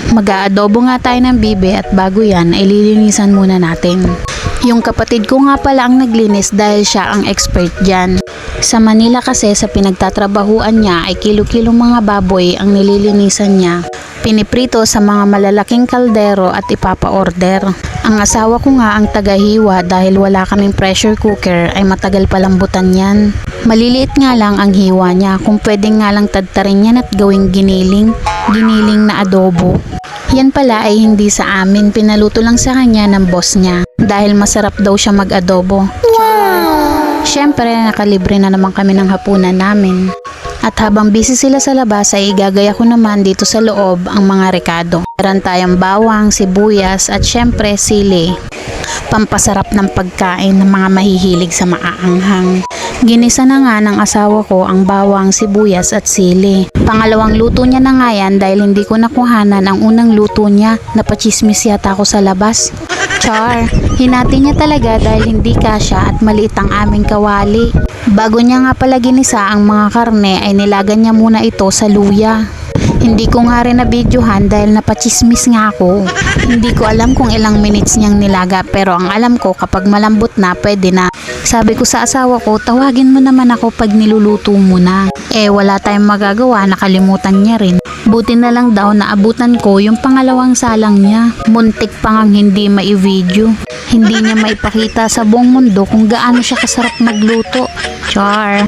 Mag-aadobo nga tayo ng bibe at bago yan ay lilinisan muna natin. Yung kapatid ko nga pala ang naglinis dahil siya ang expert dyan. Sa Manila kasi sa pinagtatrabahuan niya ay kilo-kilong mga baboy ang nililinisan niya. Piniprito sa mga malalaking kaldero at ipapa-order. Ang asawa ko nga ang tagahiwa dahil wala kaming pressure cooker ay matagal palambutan yan. Maliliit nga lang ang hiwa niya, kung pwedeng nga lang tadtarin yan at gawing giniling na adobo. Yan pala ay hindi sa amin, pinaluto lang sa kanya ng boss niya dahil masarap daw siya mag-adobo. Wow! Syempre nakalibre na naman kami ng hapunan namin. At habang busy sila sa labas ay igagaya ko naman dito sa loob ang mga rekado. Meron tayong bawang, sibuyas at syempre sili. Pampasarap ng pagkain ng mga mahihilig sa maaanghang. Ginisa na nga ng asawa ko ang bawang, sibuyas at sili. Pangalawang luto niya na nga yan dahil hindi ko nakuhanan ang unang luto niya. Napachismis yata ako sa labas. Char, hinati niya talaga dahil hindi kasya at maliit ang aming kawali. Bago niya nga pala ginisa ang mga karne ay nilagan niya muna ito sa luya. Hindi ko nga rin na-videohan dahil napachismis nga ako. Hindi ko alam kung ilang minutes niyang nilaga pero ang alam ko kapag malambot na pwede na. Sabi ko sa asawa ko, tawagin mo naman ako pag niluluto mo na. Wala tayong magagawa, nakalimutan niya rin. Buti na lang daw naabutan ko yung pangalawang salang niya. Muntik pa ngang hindi mai-video. Hindi niya maipakita sa buong mundo kung gaano siya kasarap magluto. Char,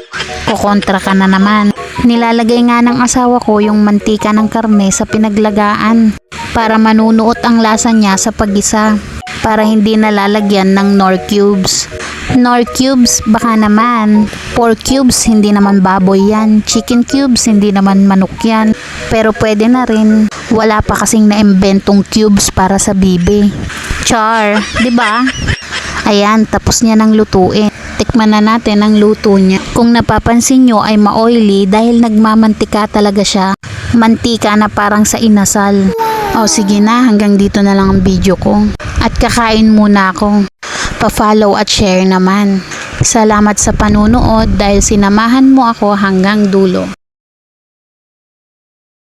kukontra ka na naman. Nilalagay nga ng asawa ko yung mantika ng karne sa pinaglagaan para manunuot ang lasa niya sa paggisa, para hindi nalalagyan ng Knorr cubes. Knorr cubes, baka naman. Pork cubes, hindi naman baboy yan. Chicken cubes, hindi naman manok yan. Pero pwede na rin. Wala pa kasing naimbentong cubes para sa bibe. Char, 'di ba? Ayan, tapos niya nang lutuin. Tikman na natin ang luto niya. Kung napapansin nyo ay ma-oily dahil nagmamantika talaga siya. Mantika na parang sa inasal. O sige na, hanggang dito na lang ang video ko. At kakain muna ako. Pa-follow at share naman. Salamat sa panunood dahil sinamahan mo ako hanggang dulo.